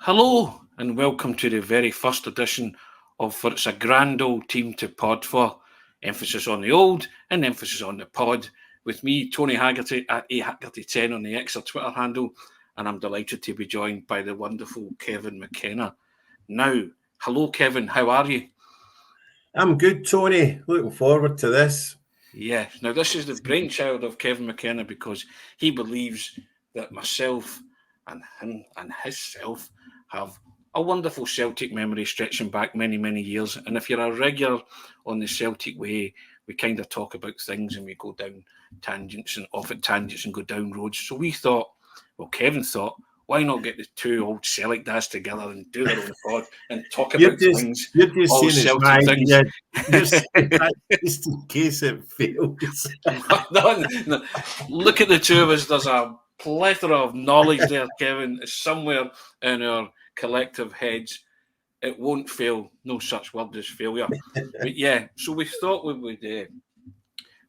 Hello and welcome to the very first edition of For It's a Grand Old Team to Pod For. Emphasis on the old and emphasis on the pod. With me, Tony Haggerty at Haggerty10 on the Exeter Twitter handle, and I'm delighted to be joined by the wonderful Kevin McKenna. Now, hello Kevin, how are you? I'm good, Tony. Looking forward to this. Yeah, now this is the brainchild of Kevin McKenna because he believes that myself and him and himself have a wonderful Celtic memory stretching back many, many years. And if you're a regular on the Celtic way, we kind of talk about things and we go down tangents and off at tangents and go down roads. So we thought, well, Kevin thought, why not get the two old Celtic dads together and do their own pod and talk about things, all Celtic things. Just in case it fails. No. Look at the two of us. There's a plethora of knowledge there, Kevin. It's somewhere in our collective heads. It won't fail. No such word as failure. But yeah, so we thought we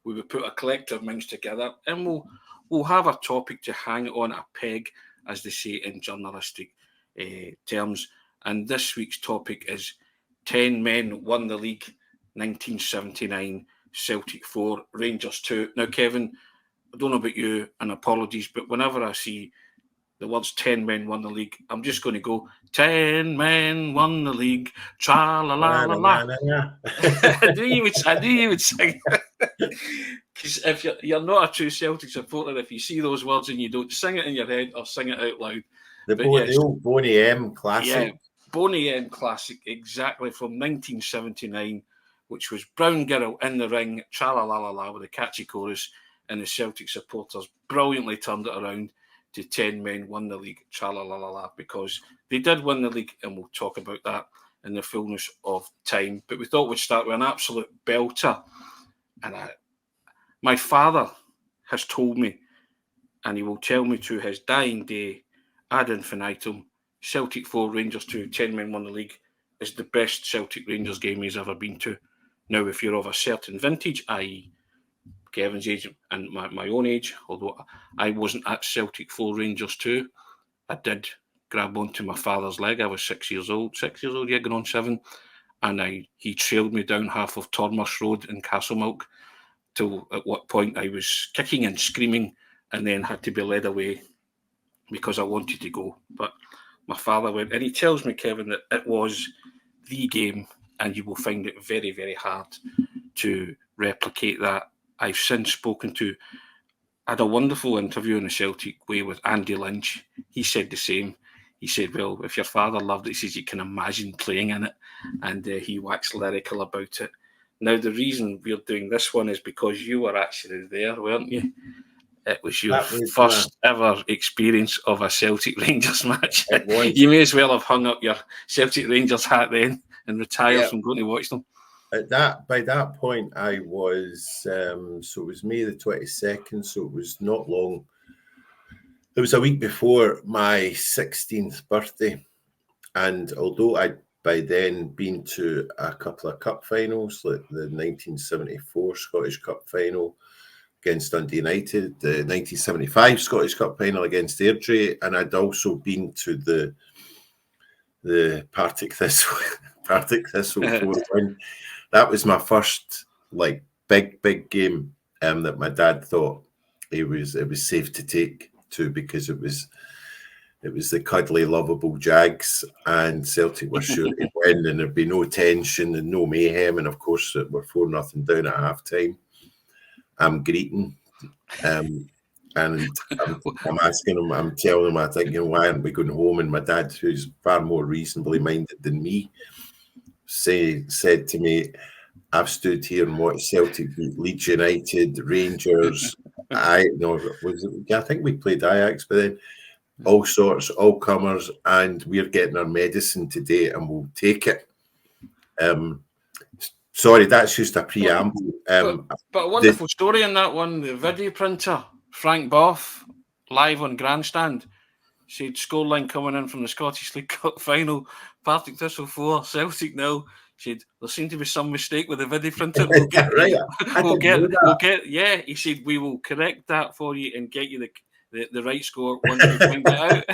would put a collective minds together and we'll have a topic to hang on a peg, as they say in journalistic terms. And this week's topic is 10 men won the league, 1979, Celtic 4, Rangers 2. Now, Kevin, I don't know about you, and apologies, but whenever I see the words 10 men won the league, I'm just going to go, 10 men won the league, tra-la-la-la-la. I knew you would sing. Because if you're not a true Celtic supporter, if you see those words and you don't sing it in your head or sing it out loud. The old Boney M classic. Yeah, Boney M classic, exactly, from 1979, which was Brown Girl in the ring, tra-la-la-la-la, with a catchy chorus, and the Celtic supporters brilliantly turned it around to 10 men won the league, tra-la-la-la-la, because they did win the league, and we'll talk about that in the fullness of time. But we thought we'd start with an absolute belter. And my father has told me, and he will tell me to his dying day, ad infinitum, Celtic 4, Rangers 2, 10 men won the league, is the best Celtic Rangers game he's ever been to. Now, if you're of a certain vintage, i.e. Kevin's age and my own age, although I wasn't at Celtic 4, Rangers 2, I did grab onto my father's leg. I was 6 years old, yeah, going on 7. And he trailed me down half of Tormers Road in Castlemilk, till at what point I was kicking and screaming and then had to be led away because I wanted to go. But my father went, and he tells me, Kevin, that it was the game and you will find it very, very hard to replicate that. I've since spoken to, I had a wonderful interview in the Celtic way with Andy Lynch. He said the same. He said, well, if your father loved it, he says you can imagine playing in it. And he waxed lyrical about it. Now, the reason we're doing this one is because you were actually there, weren't you? It was your first ever experience of a Celtic Rangers match. You may as well have hung up your Celtic Rangers hat then and retired from going to watch them. By that point, I was, so it was May the 22nd, so it was not long. It was a week before my 16th birthday. And although I'd by then been to a couple of cup finals, like the 1974 Scottish Cup final against Dundee United, the 1975 Scottish Cup final against Airdrie, and I'd also been to the Partick Thistle 4-1. That was my first big game that my dad thought it was safe to take to, because it was the cuddly, lovable Jags, and Celtic were sure to win, and there'd be no tension and no mayhem. And of course, we're 4-0 down at half time. I'm greeting, and I'm asking him, I'm telling him, I think, why aren't we going home? And my dad, who's far more reasonably minded than me, said to me, I've stood here and watched Celtic beat Leeds United, Rangers. I think we played Ajax, but then all sorts, all comers, and we're getting our medicine today, and we'll take it. Sorry, that's just a preamble. But a wonderful story in that one. The video printer, Frank Boff, live on Grandstand, said scoreline coming in from the Scottish League Cup final, Partick Thistle 4, Celtic 0. Said there seemed to be some mistake with the video printer. He said we will correct that for you and get you the right score once we find it out.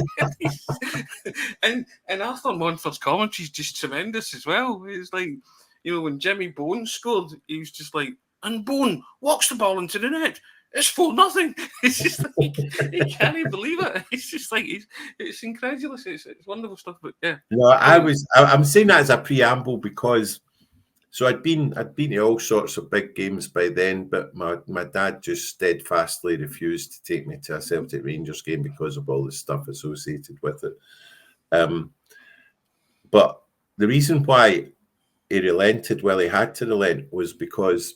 and Arthur Montford's commentary is just tremendous as well. It's like, when Jimmy Bone scored, he was just like, and Bone walks the ball into the net. It's 4-0. It's just like, he can't believe it. It's just like, it's incredulous. It's wonderful stuff. But yeah. No, I'm saying that as a preamble because, so I'd been to all sorts of big games by then, but my dad just steadfastly refused to take me to a Celtic Rangers game because of all the stuff associated with it. But the reason why he relented, well, he had to relent, was because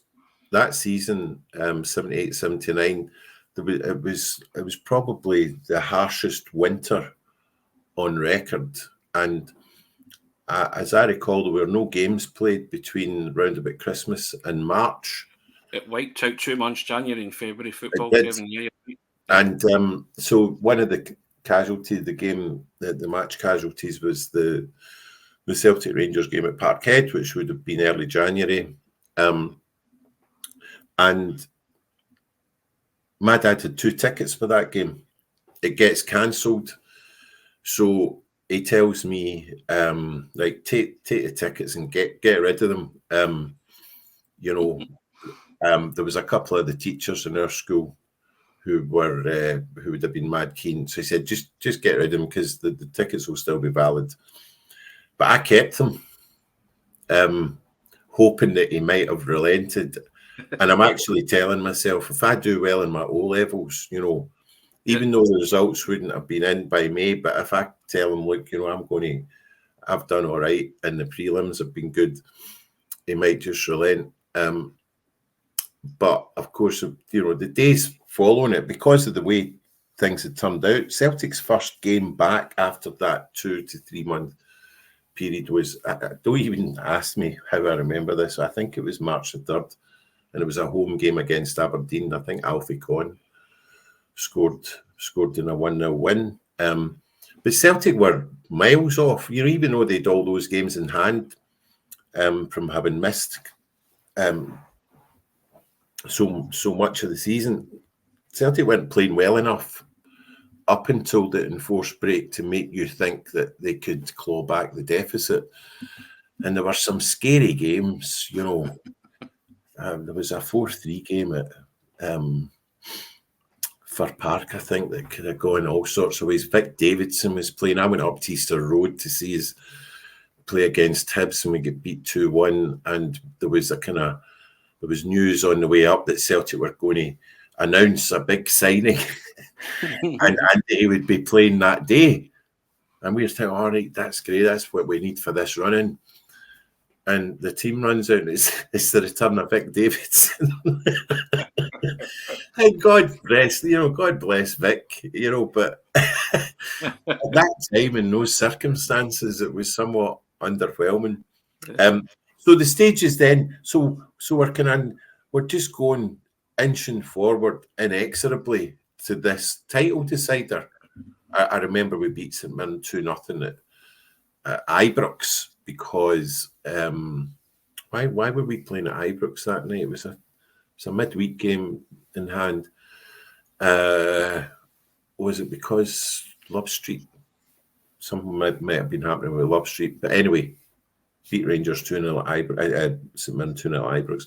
that season, 78-79, it was probably the harshest winter on record. And as I recall, there were no games played between round about Christmas and March. It wiped out 2 months, January and February football. Kevin, yeah. And so one of the casualties, the match casualties was the Celtic Rangers game at Parkhead, which would have been early January. And my dad had 2 tickets for that game. It gets cancelled. So he tells me, take the tickets and get rid of them. There was a couple of the teachers in our school who would have been mad keen. So he said, just get rid of them because the tickets will still be valid. But I kept them, hoping that he might have relented. And I'm actually telling myself, if I do well in my O-levels, even though the results wouldn't have been in by May, but if I tell him, look, I've done all right and the prelims have been good, he might just relent. But of course, the days following it, because of the way things had turned out, Celtic's first game back after that 2 to 3 month period was, don't even ask me how I remember this. I think it was March the 3rd, and it was a home game against Aberdeen. I think Alfie Conn scored in a 1-0 win. But Celtic were miles off, even though they'd all those games in hand, from having missed so much of the season. Celtic weren't playing well enough up until the enforced break to make you think that they could claw back the deficit. And there were some scary games, there was a 4-3 game at Fir Park, I think, that could have gone all sorts of ways. Vic Davidson was playing. I went up to Easter Road to see his play against Hibs, and we get beat 2-1. And there was news on the way up that Celtic were going to announce a big signing, and he would be playing that day. And we were thinking, all right, that's great. That's what we need for this run-in. And the team runs out, and it's the return of Vic Davidson. And God bless Vic, but at that time, in those circumstances, it was somewhat underwhelming. So the stages then, so we're just going inching forward inexorably to this title decider. I remember we beat St Mirren 2-0 at Ibrox because why were we playing at Ibrox that night? It was a midweek game in hand. Was it because Love Street? Something might have been happening with Love Street, but anyway, beat Rangers 2-0 at St Mirren 2-0 at Ibrox.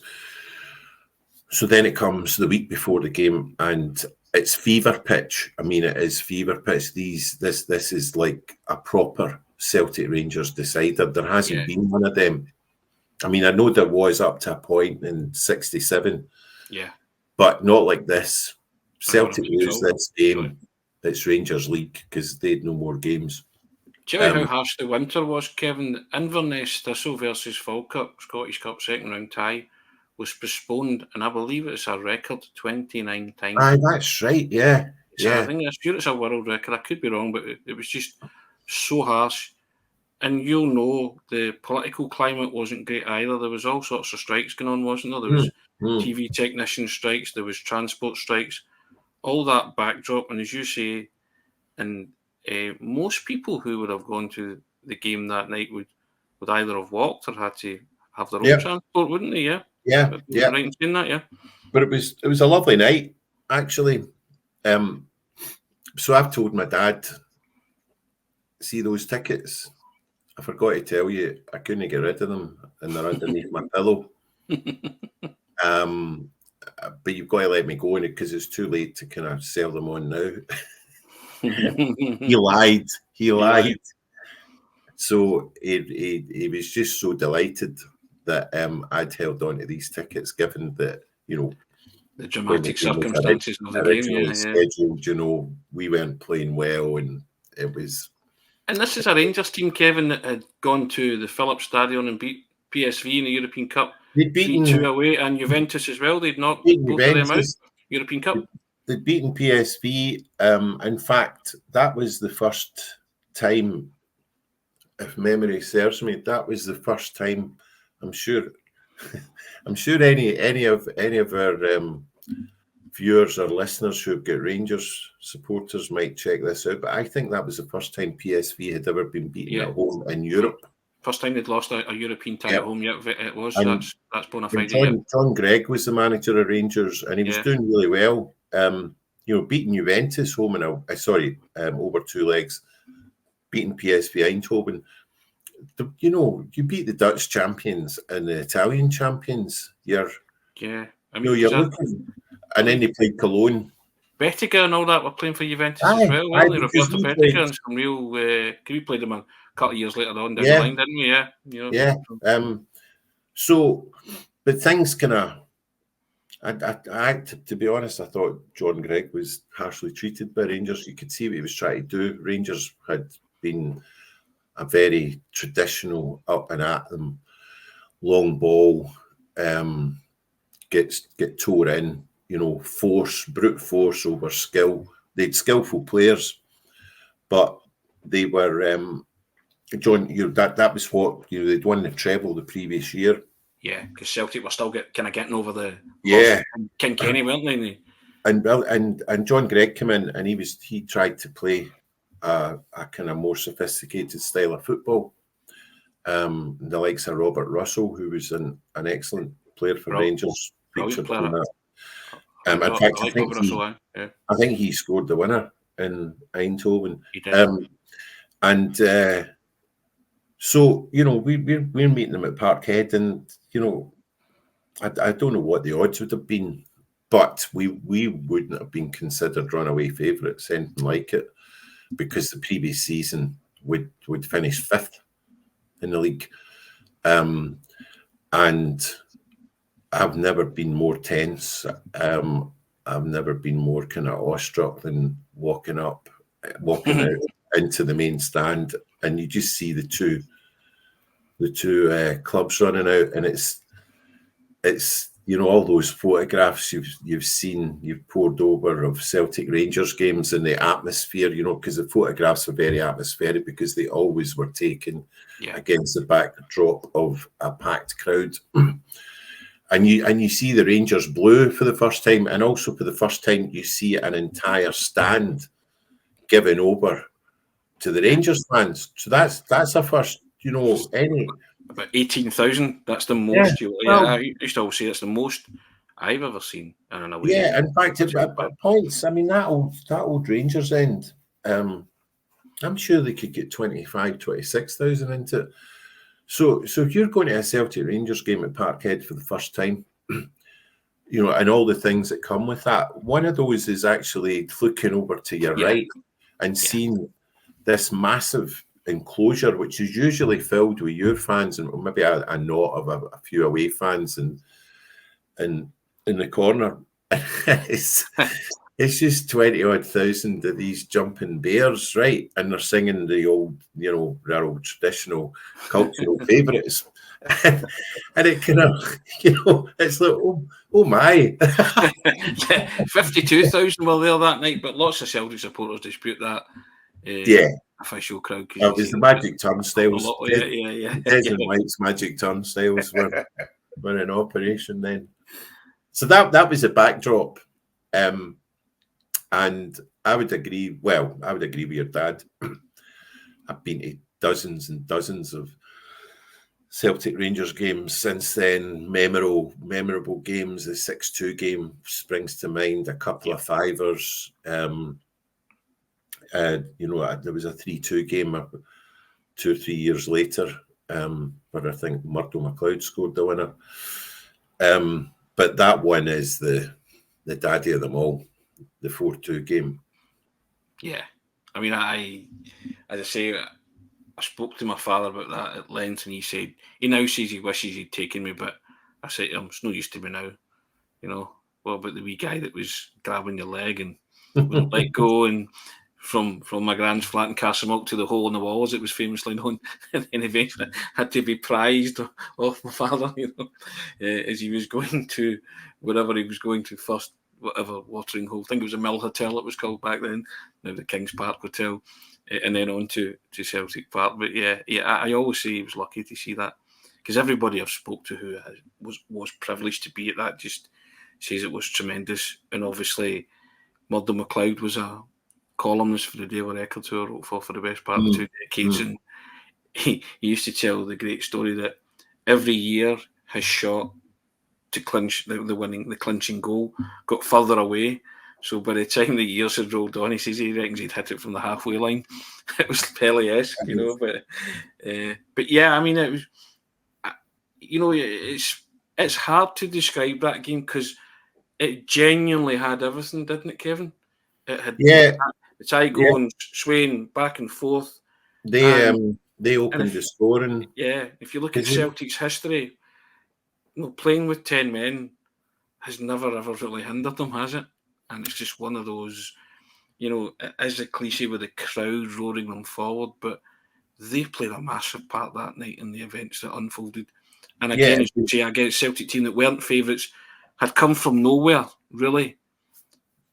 So then it comes the week before the game, and it's fever pitch. I mean, it is fever pitch. This is like a proper Celtic Rangers decider. There hasn't been one of them. I mean, I know there was up to a point in '67, but not like this. Celtic lose this game. It's Rangers League because they had no more games. Do you know how harsh the winter was, Kevin? Inverness Thistle versus Falkirk, Scottish Cup second round tie, was postponed, and I believe it's a record 29 times. Aye, that's right, yeah. I think it's a world record. I could be wrong, but it was just so harsh. And the political climate wasn't great either. There was all sorts of strikes going on, wasn't there? There was TV technician strikes, there was transport strikes, all that backdrop. And as you say, and most people who would have gone to the game that night would either have walked or had to have their own transport, wouldn't they? Yeah. Right in saying that, yeah. But it was a lovely night, actually. So I've told my dad, see those tickets? I forgot to tell you, I couldn't get rid of them, and they're underneath my pillow. But you've got to let me go in it because it's too late to kind of sell them on now. He lied. He lied. So he was just so delighted that I'd held on to these tickets, given that, you know, the dramatic circumstances of the game. Scheduled, you know, we weren't playing well, and it was. And this is a Rangers team, Kevin, that had gone to the Philips Stadion and beat PSV in the European Cup. They'd beaten 3-2 away, and Juventus as well. They'd knocked both of them out. European Cup. They'd beaten PSV. In fact, that was the first time, if memory serves me, that was the first time. I'm sure any of our viewers or listeners who've got Rangers supporters might check this out. But I think that was the first time PSV had ever been beaten at home in Europe. First time they'd lost a European tie at home. Yeah, it was. And that's bona fide. John Gregg was the manager of Rangers, and he was doing really well. You know, beating Juventus home in over two legs, beating PSV Eindhoven. You know, you beat the Dutch champions and the Italian champions. You're looking, and then they played Cologne. Bettiga and all that were playing for Juventus as well, weren't they? Roberto Bettiga and some real. We played them a couple of years later on down the line, didn't we? Yeah, you know. So, but things kind of. To be honest, I thought John Gregg was harshly treated by Rangers. You could see what he was trying to do. Rangers had been a very traditional up and at them, long ball, get tore in, you know, brute force over skill. They had skillful players, but they were John. That was what they'd won the treble the previous year. Yeah, because Celtic were still getting over the King Kenny, weren't they? And John Gregg came in, and he tried to play a kind of more sophisticated style of football. The likes of Robert Russell, who was an excellent player for Rangers, featured in that. In fact, I think he scored the winner in Eindhoven. He did. So, you know, we're meeting them at Parkhead, and, you know, I don't know what the odds would have been, but we wouldn't have been considered runaway favourites, anything like it, because the previous season would finish fifth in the league. And I've never been more tense. I've never been more kind of awestruck than walking out into the main stand, and you just see the two clubs running out, and it's you know, all those photographs you've poured over of Celtic Rangers games and the atmosphere, you know, because the photographs are very atmospheric because they always were taken against the backdrop of a packed crowd. And you see the Rangers blue for the first time, and also for the first time you see an entire stand given over to the Rangers fans. So that's a first, you know, about 18,000. That's the most. I used to always say it's the most I've ever seen in an away. Yeah, in fact, at points, I mean, that old Rangers end, I'm sure they could get 26,000 into it. So if you're going to a Celtic Rangers game at Parkhead for the first time, you know, and all the things that come with that, one of those is actually looking over to your right and seeing this massive enclosure, which is usually filled with your fans and maybe a knot of a few away fans, and in the corner, it's just 20-odd thousand of these jumping bears, right? And they're singing the old, you know, our old traditional cultural favourites. And it kind of, you know, it's like, oh my. 52,000 were there that night, but lots of Celtic supporters dispute that. Official crowd. It was the magic turnstiles. Desmond White's magic turnstiles were in operation then. So that was the backdrop. And I would agree with your dad. I've been to dozens and dozens of Celtic Rangers games since then. Memorable games. The 6-2 game springs to mind. A couple of fivers. You know, there was a 3-2 game 2 or 3 years later, where I think Murdo McLeod scored the winner. But that one is the daddy of them all, the 4-2 game. Yeah, I mean, as I say, I spoke to my father about that at length, and he now says he wishes he'd taken me, but I said to him, it's no use to me now. What about the wee guy that was grabbing your leg and wouldn't let go, and from my grand's flat in Castlemilk to the hole in the wall, as it was famously known, and eventually had to be prized off my father, as he was going to wherever he was going to first, whatever watering hole. I think it was a Mill Hotel it was called back then, now the King's Park Hotel, and then on to Celtic Park. But yeah, I always say he was lucky to see that, because everybody I've spoke to who was privileged to be at that just says it was tremendous. And obviously Murdo McLeod was a columnist for the Daily Record, who I wrote for the best part of 2 decades, and he used to tell the great story that every year his shot to clinch the clinching goal got further away. So by the time the years had rolled on, he says he reckons he'd hit it from the halfway line. It was Pele-esque, But yeah, I mean, it was, it's hard to describe that game because it genuinely had everything, didn't it, Kevin? It had the tie going, swaying back and forth. They opened the scoring. Yeah, if you look at Celtic's history, playing with 10 men has never ever really hindered them, has it? And it's just one of those, it is a cliche with the crowd roaring them forward, but they played a massive part that night in the events that unfolded. And again, as you say, against a Celtic team that weren't favourites, had come from nowhere, really.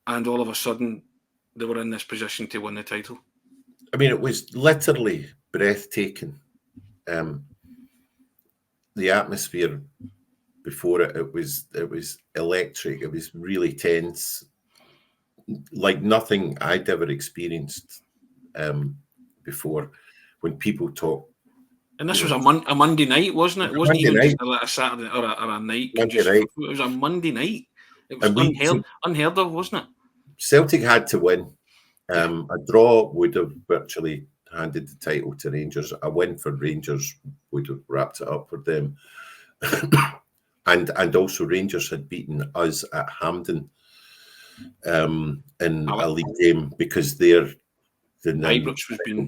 And all of a sudden, they were in this position to win the title. I mean, it was literally breathtaking. The atmosphere before it was electric. It was really tense, like nothing I'd ever experienced before. When people talk, and this was a Monday night, wasn't it? It wasn't even just a Saturday or a night. It was a Monday night. It was unheard of, wasn't it? Celtic had to win. A draw would have virtually handed the title to Rangers. A win for Rangers would have wrapped it up for them. And also Rangers had beaten us at Hampden in a league game, because the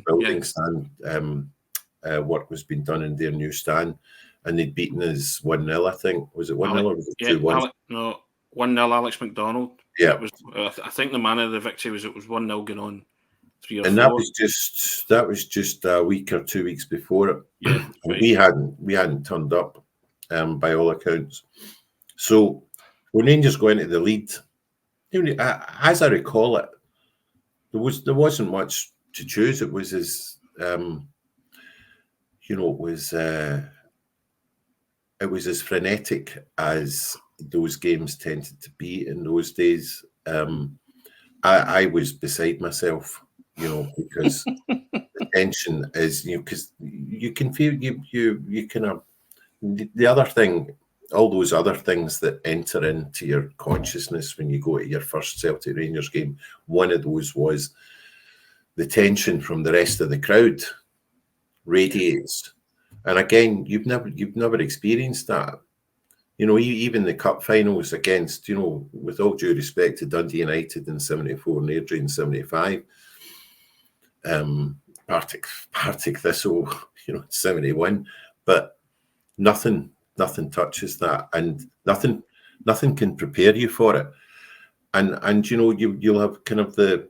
buildings and work was being done in their new stand, and they'd beaten us 1-0. I think, was it 1-0 or was it 2-1? No, 1-0. Alex McDonald. Yeah, it was. I think the man of the victory was 1-0 going on 3 or 4. And that was just a week or 2 weeks before it. Yeah, and we hadn't turned up, by all accounts. So when Rangers go into the lead, as I recall it, there wasn't much to choose. It was as it was as frenetic as those games tended to be in those days. I was beside myself, because the tension is, because you can feel you kind of, the other thing, all those other things that enter into your consciousness when you go to your first Celtic Rangers game. One of those was the tension from the rest of the crowd radiates. And again, you've never experienced that. Even the cup finals against, with all due respect to Dundee United in 74 and Airdrie in 75, Partick Thistle, 71, but nothing touches that, and nothing can prepare you for it. And you'll have kind of the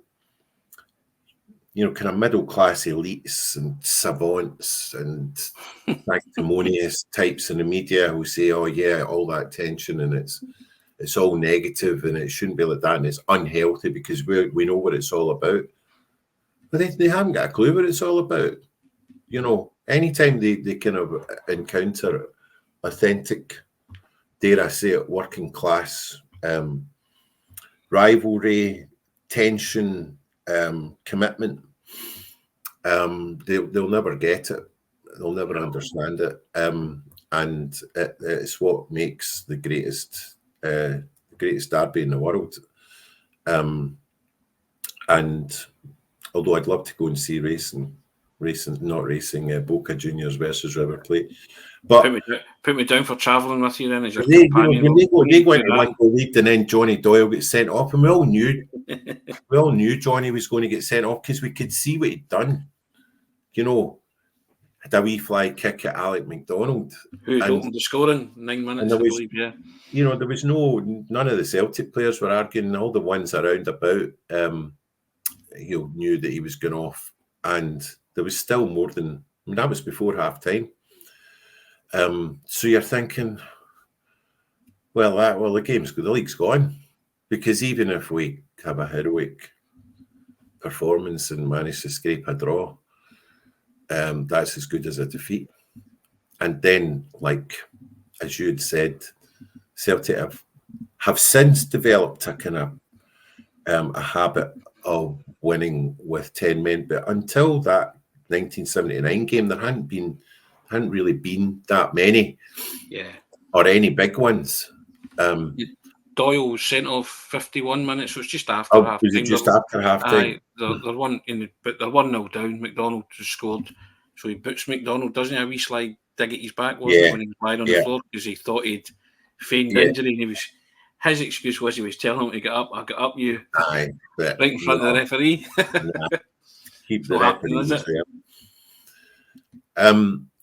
kind of middle class elites and savants and sanctimonious types in the media who say, oh yeah, all that tension and it's all negative and it shouldn't be like that and it's unhealthy because we know what it's all about. But they haven't got a clue what it's all about. Anytime they kind of encounter authentic, dare I say it, working class rivalry, tension, commitment, they'll never get it. They'll never understand it. And it's what makes the greatest derby in the world. And although I'd love to go and see racing Boca Juniors versus River Plate. But put me down for travelling with you then as your they companion. They go into one goal lead, and then Johnny Doyle gets sent off, and we all knew Johnny was going to get sent off because we could see what he'd done. You know, had a wee fly kick at Alec McDonald, who'd opened the scoring 9 minutes, I believe. Yeah, you know, there was none of the Celtic players were arguing. All the ones around about, knew that he was going off, and there was still more than. I mean, that was before half time. So you're thinking, well, the league's gone, because even if we have a heroic performance and manage to scrape a draw, that's as good as a defeat. And then, like as you had said, Celtic have since developed a kind of a habit of winning with 10 men, but until that 1979 game, there hadn't really been that many, or any big ones. Doyle sent off 51 minutes, so it's just after half time. Was it just after half time? They're 1-0 down. McDonald just scored, so he boots McDonald, doesn't he? A wee slide dig at his back, wasn't it, when he was lying on the floor, because he thought he'd feigned injury, and his excuse was he was telling him to get up. I got up, you, right in front of the referee. Keep the referee there.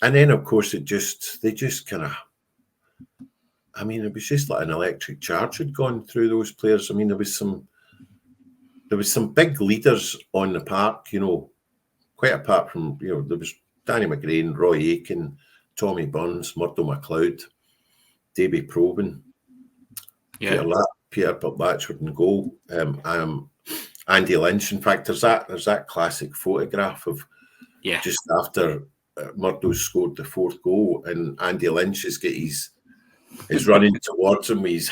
And then, of course, they just kind of. I mean, it was just like an electric charge had gone through those players. I mean, there was some big leaders on the park, quite apart from, there was Danny McGrain, Roy Aitken, Tommy Burns, Murdo MacLeod, Davy Probin, Peter Latchford in goal, Andy Lynch. In fact, there's that classic photograph of just after Murdo scored the fourth goal, and Andy Lynch has got is running towards him. He's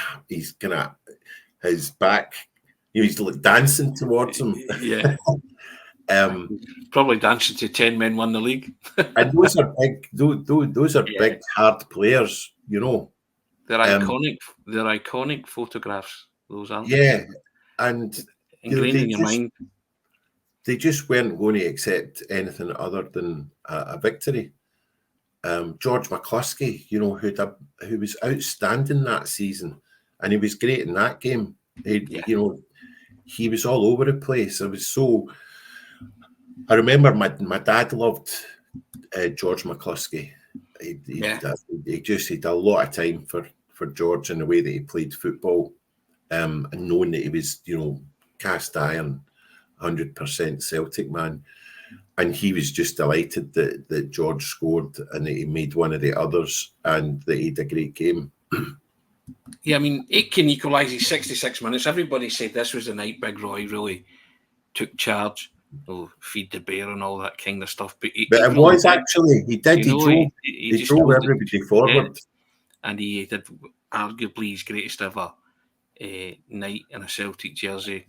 kind of his back. He's like dancing towards him. Yeah. Probably dancing to 10 men won the league. And those are big. Those are big, hard players. They're iconic. They're iconic photographs. Those aren't. Yeah, and ingrained in your mind. They just weren't going to accept anything other than a victory. George McCluskey, who was outstanding that season, and he was great in that game. He was all over the place. I remember my dad loved George McCluskey. He had a lot of time for George in the way that he played football, and knowing that he was, cast iron, 100% Celtic man. And he was just delighted that George scored and that he made one of the others and that he had a great game. Yeah, I mean, Aitken equalises 66 minutes. Everybody said this was the night Big Roy really took charge. Feed the bear and all that kind of stuff. But it was actually, he did. He drove everybody forward. And he did arguably his greatest ever night in a Celtic jersey.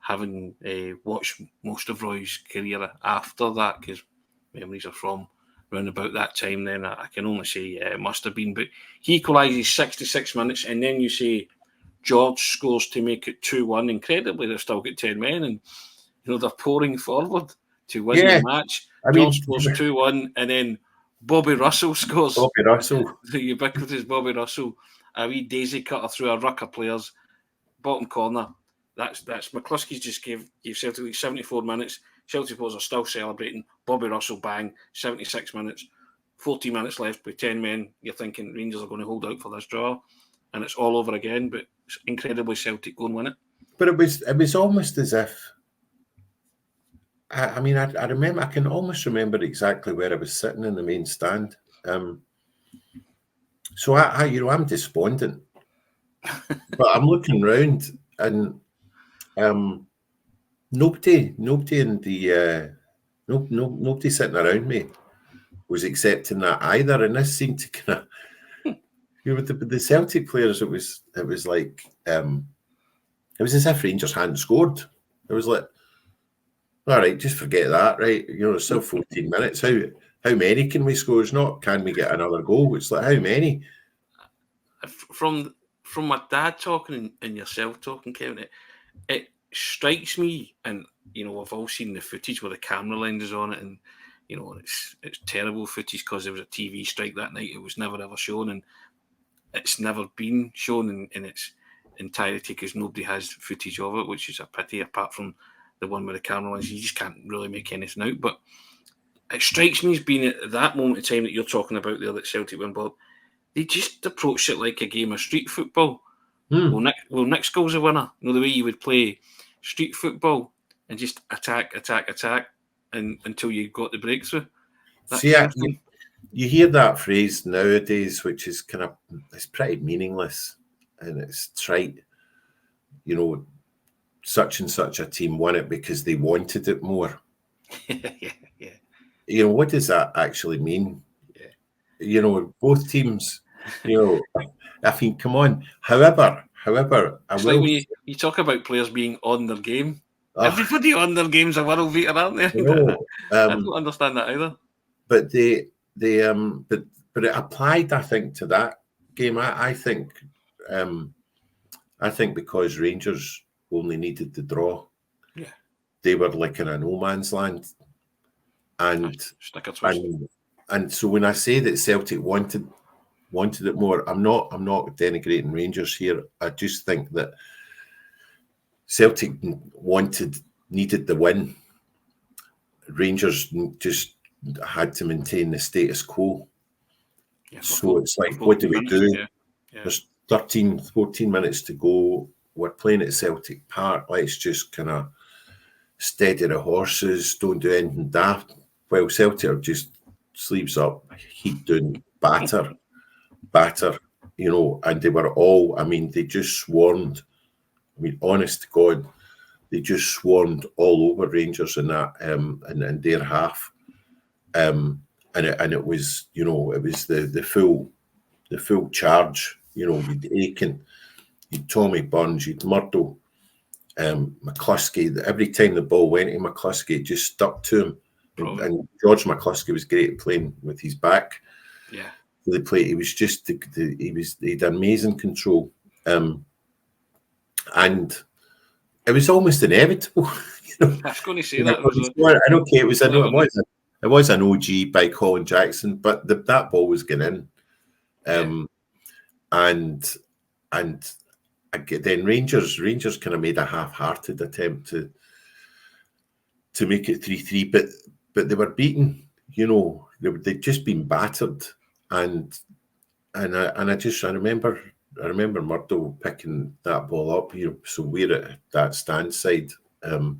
Having watched most of Roy's career after that, because memories are from around about that time, then I can only say it must have been. But he equalises 66 minutes, and then you say George scores to make it 2-1. Incredibly, they've still got 10 men, and they're pouring forward to win the match. George scores 2-1, and then Bobby Russell scores. Bobby Russell. The ubiquitous Bobby Russell. A wee daisy cutter through a ruck of players. Bottom corner. That's McCluskey just gave Celtic 74 minutes. Celtic supporters are still celebrating. Bobby Russell, bang, 76 minutes. 40 minutes left with 10 men. You're thinking Rangers are going to hold out for this draw, and it's all over again. But it's incredibly Celtic go and win it. But it was almost as if. I remember. I can almost remember exactly where I was sitting in the main stand. So I'm despondent, but I'm looking round and. Nobody in the nobody sitting around me was accepting that either, and this seemed to kind of with the Celtic players. It was like it was as if Rangers hadn't scored. It was like, all right, just forget that, right? It's still 14 minutes. How many can we score? It's not can we get another goal? It's like how many? From my dad talking and yourself talking, Kevin. It strikes me, and you know, we've all seen the footage with the camera lenses on it, and you know, it's terrible footage because there was a TV strike that night. It was never ever shown, and it's never been shown in its entirety because nobody has footage of it, which is a pity. Apart from the one with the camera lenses, you just can't really make anything out. But it strikes me as being at that moment in time that you're talking about there that Celtic went Bob, they just approached it like a game of street football. Well, Nick's goal's a winner. You know, the way you would play street football and just attack, and until you got the breakthrough. You hear that phrase nowadays, which is it's pretty meaningless and it's trite. You know, such and such a team won it because they wanted it more. yeah. You know, what does that actually mean? Yeah. You know, both teams, you know, I think, come on. However, it's like when you talk about players being on their game. Everybody on their game's a world beater, aren't they? I don't understand that either. But but it applied, I think, to that game. I think because Rangers only needed the draw. Yeah. They were like in a no man's land. And so when I say that Celtic wanted it more, I'm not denigrating Rangers here. I just think that Celtic needed the win. Rangers just had to maintain the status quo. Yeah, so it's like, what do we do? Yeah. There's 13, 14 minutes to go. We're playing at Celtic Park. Let's just kind of steady the horses. Don't do anything daft. Well, Celtic are just sleeves up, heat down, batter, you know, and they were all, I mean, they just swarmed. I mean, honest to God, they just swarmed all over Rangers in that, in their half. And it was, you know, it was the full charge. You know, you'd Aiken, you'd Tommy Burns, you'd Murdo, McCluskey. Every time the ball went to McCluskey, it just stuck to him. And George McCluskey was great at playing with his back. Yeah, the play. He was just he had amazing control, and it was almost inevitable. You know, I was going to say that. It was an OG by Colin Jackson, but that ball was getting in, and then Rangers kind of made a half-hearted attempt to make it 3-3, but they were beaten. You know, they'd just been battered, and I remember Murdo picking that ball up. You know, so we're at that stand side, and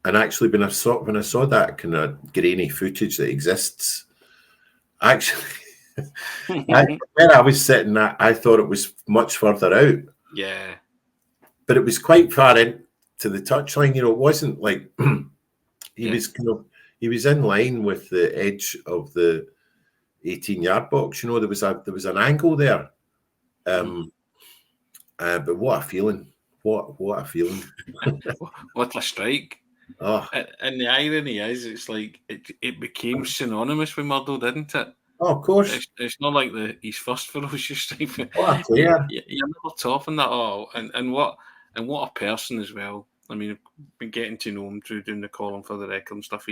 actually when I saw that kind of grainy footage that exists, actually. Where I was sitting at, I thought it was much further out. Yeah. But it was quite far into the touchline. You know, it wasn't like he was in line with the edge of the 18-yard box. You know, there was an angle there. But what a feeling. What a feeling. What a strike. Oh. And the irony is, it's like it became synonymous with Murdo, didn't it? Oh, of course. It's not like his first ferocious strike. What a player. You're never topping that all. And what a person as well. I mean, I've been getting to know him through doing the column for the record and stuff.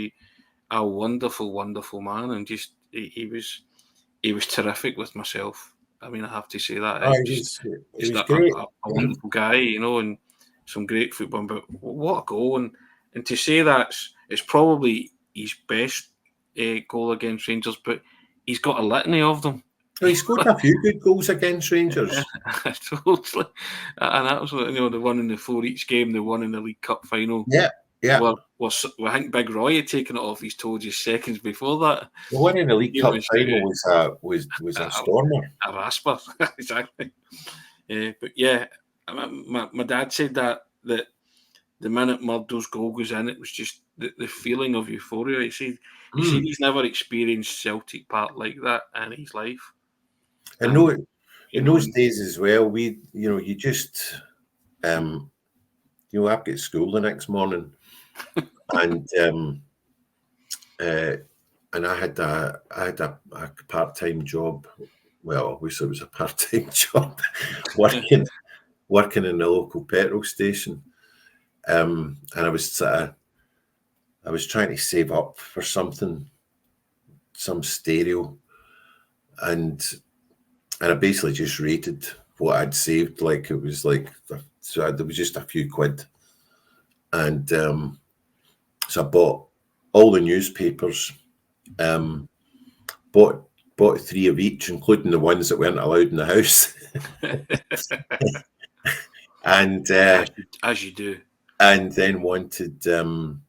A wonderful, wonderful man, and just he was terrific with myself. I mean, I have to say that. He was great. A wonderful guy, you know, and some great football. But what a goal! And to say that it's probably his best goal against Rangers, but he's got a litany of them. Well, he scored a few good goals against Rangers. Totally. And that was, you know, the one in the 4 each game, the one in the League Cup final. Yeah. Well, I think Big Roy had taken it off his toe just seconds before that. The one in the League Cup final was a stormer. A rasper, exactly. But yeah, my dad said that the minute Murdo's goal goes in, it was just the feeling of euphoria. He said he's never experienced Celtic Park like that in his life. In those days as well, you just, I've got school the next morning, and I had a part-time job. Well, I wish it was a part-time job, working in the local petrol station. and I was trying to save up for something, some stereo, and I basically just rated what I'd saved. Like it was like, so there was just a few quid, and so I bought all the newspapers, bought 3 of each, including the ones that weren't allowed in the house, and as you do, and then wanted, and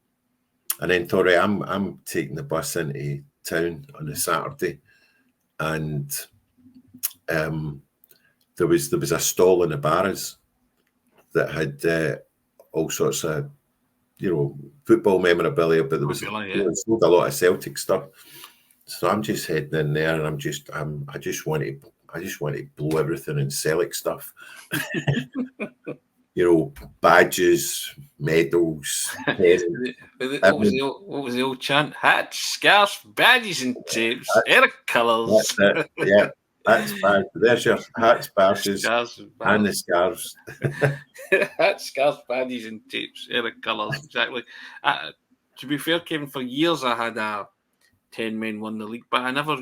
then thought, right, I'm taking the bus into town on a Saturday, and there was a stall in the Barras that had all sorts of, football memorabilia, but there was sold a lot of Celtic stuff. So I'm just heading in there, and I just want to blow everything in Celtic stuff. Badges, medals, pens. What was the old chant? Hats, scarves, badges, and tapes. Air colours. Yeah, hats, badges. There's your hats, badges, and the scarves. Hats, scarves, badges, and tapes. Air colours. Exactly. To be fair, Kevin, for years I had a 10 men won the league, but I never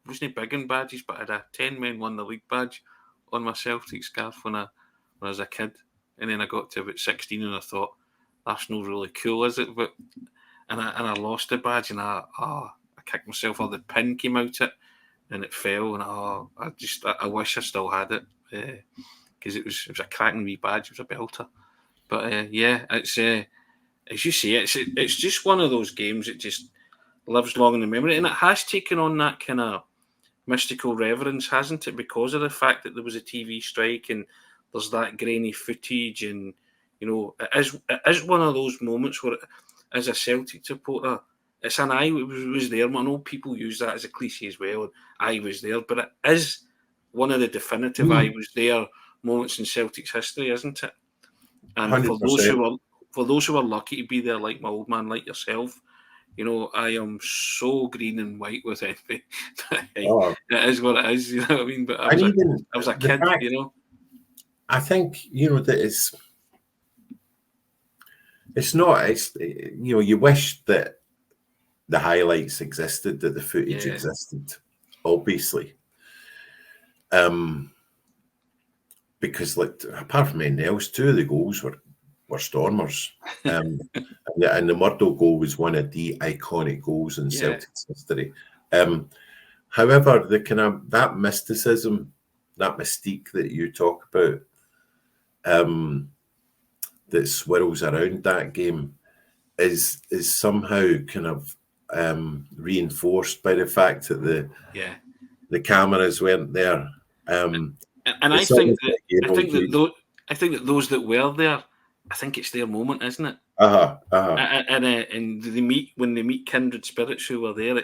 wasn't big in badges. But I had a 10 men won the league badge on my Celtic scarf when I was a kid. And then I got to about 16 and I thought, that's not really cool, is it? But and I lost the badge, and I kicked myself. All the pin came out it, and it fell. And I wish I still had it, because it was a cracking wee badge. It was a belter. But it's as you say, it's just one of those games that just lives long in the memory, and it has taken on that kind of mystical reverence, hasn't it? Because of the fact that there was a TV strike and there's that grainy footage, and it is one of those moments where, as a Celtic supporter, it's an I was there. I know people use that as a cliche as well. I was there, but it is one of the definitive I was there moments in Celtic's history, isn't it? And 100%. for those who are lucky to be there, like my old man, like yourself, I am so green and white with envy. It is what it is, you know what I mean? But I was a kid, I think, that it's not, you wish that the highlights existed, that the footage existed, obviously. Because, like, apart from anything else, 2 of the goals were Stormers. And the Murdo goal was one of the iconic goals in Celtic's history. However, the kind of that mysticism, that mystique that you talk about, that swirls around that game is somehow kind of reinforced by the fact that the cameras weren't there. And I think that those that were there, I think it's their moment, isn't it? And when they meet kindred spirits who were there,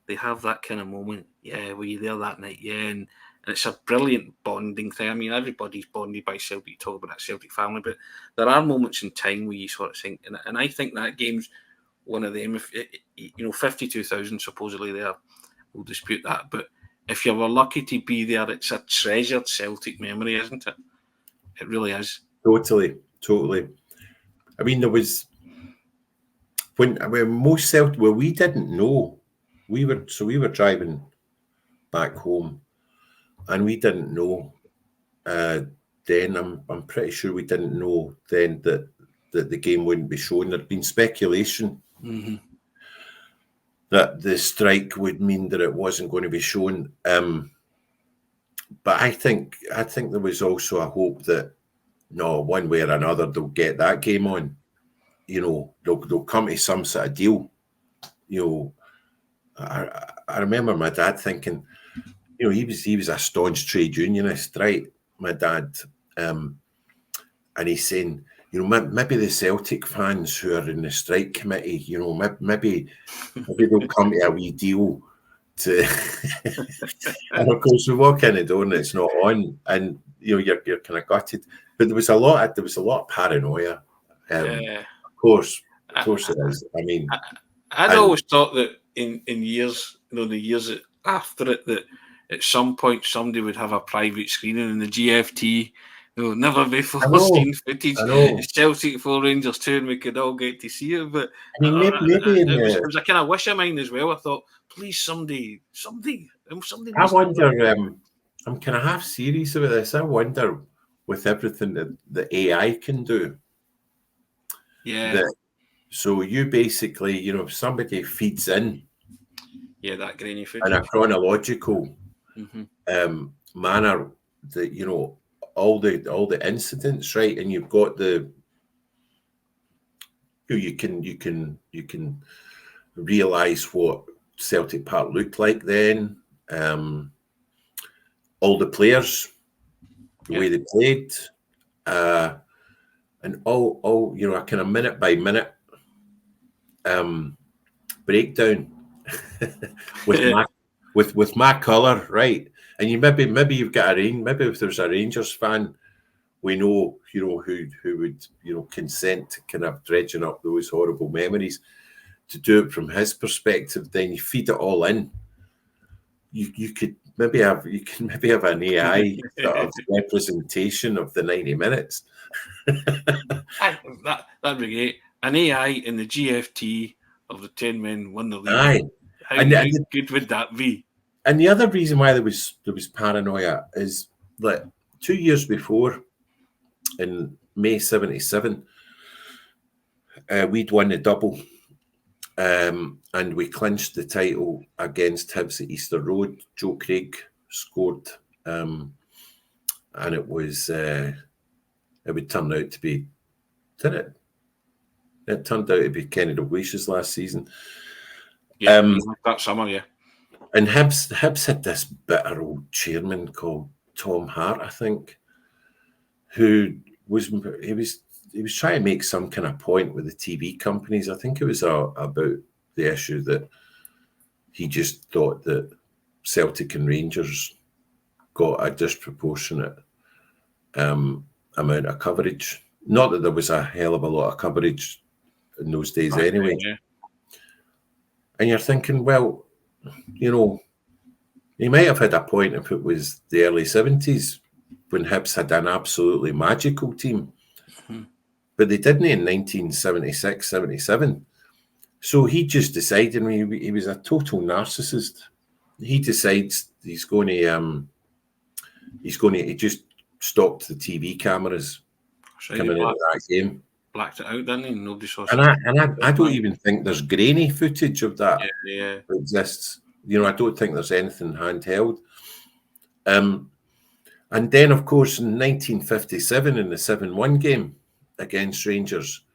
they have that kind of moment. Yeah, were you there that night? Yeah, and it's a brilliant bonding thing. I mean, everybody's bonded by Celtic. You talk about that Celtic family, but there are moments in time where you sort of think, and I think that game's one of them. If 52,000 supposedly there, we'll dispute that, but if you were lucky to be there, it's a treasured Celtic memory, isn't it? It really is. Totally. I mean, there was when most Celtic, well, we didn't know. We were driving back home, and we didn't know. Then I'm pretty sure we didn't know then that the game wouldn't be shown. There'd been speculation that the strike would mean that it wasn't going to be shown. But I think there was also a hope that one way or another they'll get that game on. They'll come to some sort of deal. I remember my dad thinking, he was a staunch trade unionist, right? My dad, and he's saying, maybe the Celtic fans who are in the strike committee, maybe they'll come to a wee deal to. And of course, we walk in the door and it's not on, and you're kind of gutted. But there was a lot of paranoia. Of course it is. I mean, I'd always thought that in years, the years after it, that at some point somebody would have a private screening, and the GFT There'll never be I know, seen footage. I know. Celtic 4 Rangers 2, and we could all get to see it. But I mean, maybe in it was a kind of wish of mine as well. I thought, please, somebody. I wonder. I'm kind of half serious about this. I wonder, with everything that the AI can do. Yeah. So you basically, if somebody feeds in. Yeah, that grainy footage. In a chronological manner, that all the incidents, right, and you've got you can realise what Celtic Park looked like then, all the players, the way they played, and all a kind of minute by minute breakdown with my colour, right? And maybe you've got maybe if there's a Rangers fan, we know who would consent to kind of dredging up those horrible memories to do it from his perspective. Then you feed it all in. You could maybe have an AI sort of representation of the 90 minutes. That'd be great. An AI in the GFT of the 10 men won the league. Aye. How good would that be? And the other reason why there was paranoia is that 2 years before, in May '77, we'd won the double, and we clinched the title against Hibs at Easter Road. Joe Craig scored, and it was it would turn out to be, didn't it? It turned out to be Kenny Dalglish's last season. Yeah, that summer, yeah. And Hibs had this bitter old chairman called Tom Hart, I think, who was trying to make some kind of point with the TV companies. I think it was about the issue that he just thought that Celtic and Rangers got a disproportionate amount of coverage. Not that there was a hell of a lot of coverage in those days anyway. Yeah. And you're thinking, well, he might have had a point if it was the early 70s when Hibs had an absolutely magical team. But they didn't in 1976, 77. So he just decided, he was a total narcissist. He decides he just stopped the TV cameras coming into that game. Blacked it out, didn't he? Nobody saw. And I don't even think there's grainy footage of that that exists. I don't think there's anything handheld. And then, of course, in 1957, in the 7-1 game against Rangers,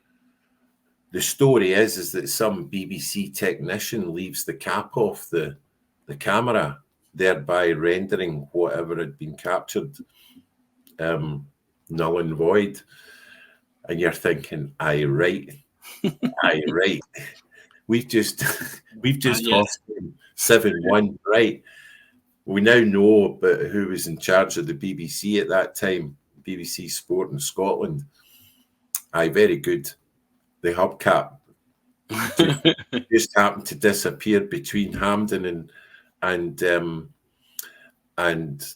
the story is that some BBC technician leaves the cap off the camera, thereby rendering whatever had been captured null and void. And you're thinking, aye, right. We've just lost 7-1, right? We now know about who was in charge of the BBC at that time, BBC Sport in Scotland. Aye, very good. The hubcap just happened to disappear between Hampden and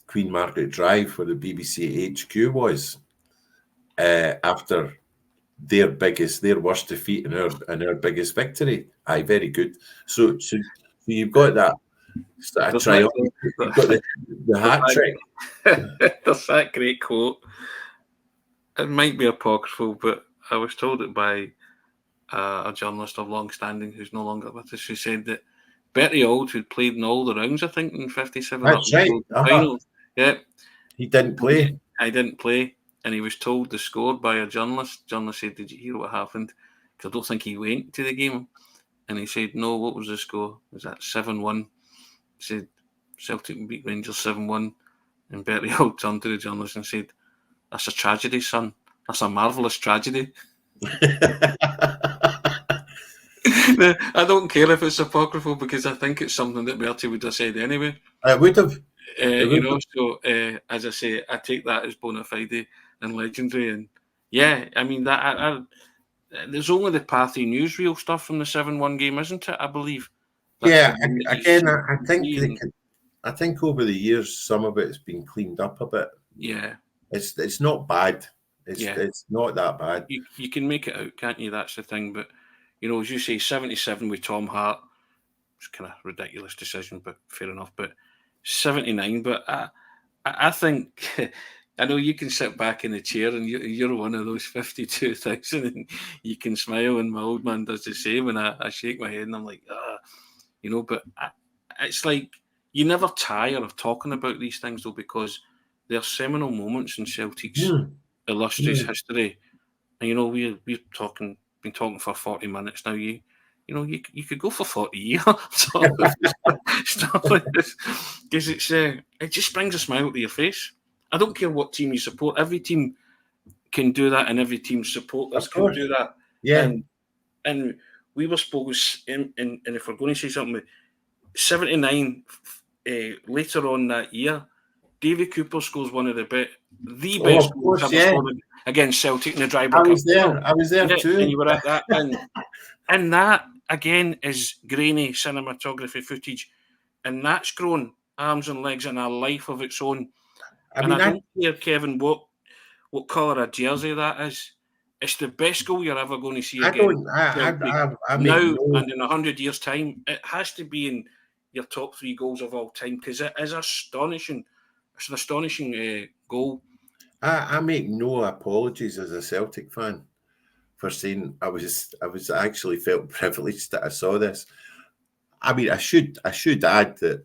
Queen Margaret Drive, where the BBC HQ was, after their worst defeat and our biggest victory. Aye, very good. So you've got that. Triumph. You've got the hat trick. There's that great quote. It might be apocryphal, but I was told it by a journalist of long standing who's no longer with us, who said that Bertie Auld, who'd played in all the rounds, I think, in 57. That's right. Final, yeah. He didn't play. I didn't play. And he was told the score by a journalist. Journalist said, "Did you hear what happened?" Because I don't think he went to the game. And he said, "No, what was the score? Was that 7-1? He said, "Celtic beat Rangers 7-1. And Bertie Auld turned to the journalist and said, "That's a tragedy, son. That's a marvellous tragedy." I don't care if it's apocryphal, because I think it's something that Bertie would have said anyway. I would have. So as I say, I take that as bona fide and legendary. And yeah, I mean, that there's only the Pathy newsreel stuff from the 7-1 game, isn't it? I believe. Again, I think over the years some of it has been cleaned up a bit. Yeah. It's not bad. It's not that bad. You can make it out, can't you? That's the thing. But as you say, 77 with Tom Hart, it's kind of ridiculous decision, but fair enough. But 79, but I think I know you can sit back in the chair and you're one of those 52,000 and you can smile, and my old man does the same, and I shake my head and I'm like, but it's like you never tire of talking about these things though, because they're seminal moments in Celtic's illustrious history. And we've been talking for 40 minutes now. You could go for 40 years. Stuff like this, because it just brings a smile to your face. I don't care what team you support. Every team can do that, and every team's supporters can do that. Yeah. And we were supposed, and if we're going to say something, 79 later on that year, Davy Cooper scores one of the best goals ever scored against Celtic in the Drybrook Cup. I was there too. And you were at that. And that, again, is grainy cinematography footage. And that's grown arms and legs in a life of its own. I don't care, Kevin, what colour of jersey that is. It's the best goal you're ever going to see again. And in 100 years' time, it has to be in your top 3 goals of all time, because it is astonishing. It's an astonishing goal. I make no apologies as a Celtic fan for saying I actually felt privileged that I saw this. I mean, I should add that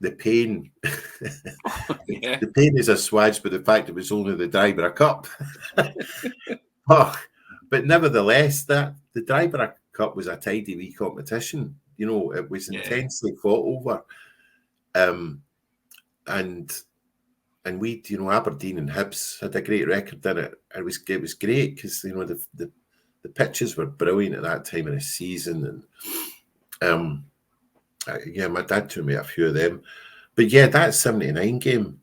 the pain, the pain is assuaged by the fact it was only the Drybrook Cup. But nevertheless, the Drybrook Cup was a tidy wee competition. It was intensely fought over. And we, Aberdeen and Hibs had a great record in it. It was great because the pitches were brilliant at that time of the season, and my dad took me a few of them. But that 79 game,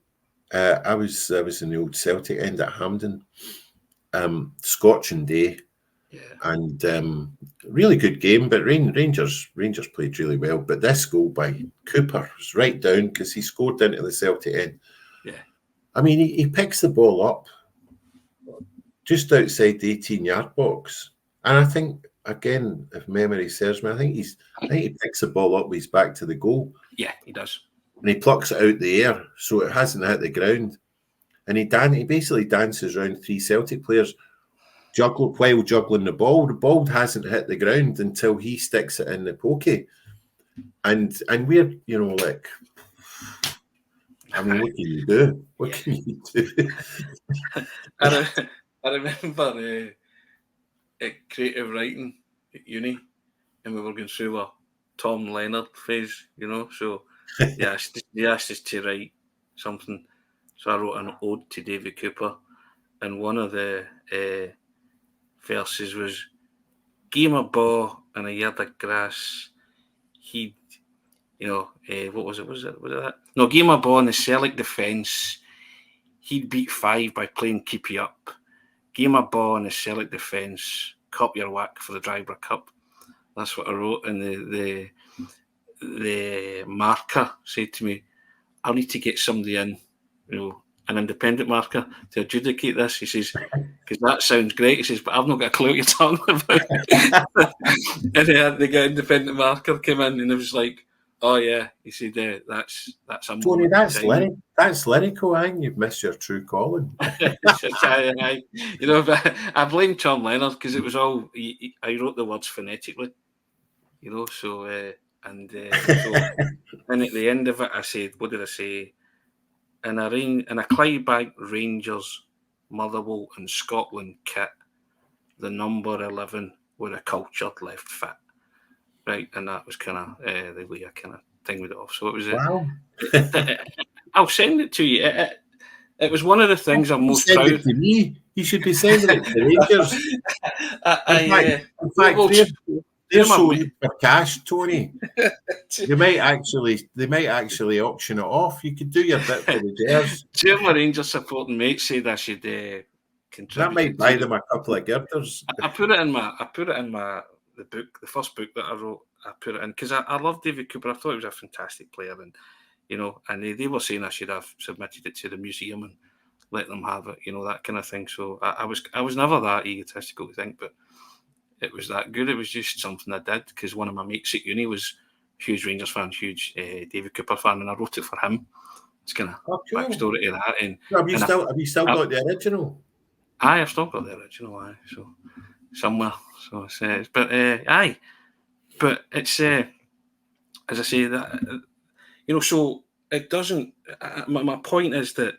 I was in the old Celtic end at Hampden, scorching day, and really good game. But Rangers played really well. But this goal by Cooper was right down because he scored into the Celtic end. Yeah, I mean, he picks the ball up just outside the 18-yard box, and I think, again, if memory serves me, I think he picks the ball up with his back to the goal. Yeah, he does. And he plucks it out the air, so it hasn't hit the ground. And he basically dances around 3 Celtic players, while juggling the ball. The ball hasn't hit the ground until he sticks it in the pokey. And we're, like, I mean, what can you do? What can you do? I remember at creative writing at uni, and we were going through a Tom Leonard phase, so they asked us to write something. So I wrote an ode to David Cooper, and one of the verses was, "Game a ball and a yard of grass, he'd," what was it? Was it that? No, game a ball in the Celtic defence, he'd beat 5 by playing keepy up. Game a ball in the Celtic defence, cup your whack for the Drybrook Cup. That's what I wrote, and the marker said to me, "I'll need to get somebody in, an independent marker to adjudicate this." He says, "Because that sounds great." He says, "But I've not got a clue what you're talking about." And the independent marker came in, and it was like, "Oh yeah," he said, "That's a Tony, that's lyrical, and you've missed your true calling." But I blame Tom Leonard because it was all I wrote the words phonetically, So and at the end of it, I said, "What did I say?" In a Clydebank Rangers, Motherwell and Scotland kit, the number 11 with a cultured left foot, right? And that was kind of the way I kind of thinged it off. So it was wow. I'll send it to you. It was one of the things I'm most proud of. To me. You should be sending it to the Rangers. In fact, they're sold for cash, Tony. They might actually auction it off. You could do your bit for the Jers. Two of my Rangers supporting mates said I should contribute. That might buy them a couple of girders. I put it in the book, the first book that I wrote. I put it in because I love David Cooper. I thought he was a fantastic player, and and they were saying I should have submitted it to the museum and let them have it, that kind of thing. So I was never that egotistical to think, but it was that good. It was just something I did because one of my mates at uni was a huge Rangers fan, huge David Cooper fan, and I wrote it for him. It's kind of backstory to that. And have you still got the original? I've still got the original, so somewhere. So it says, but but it's as I say that so it doesn't. My point is that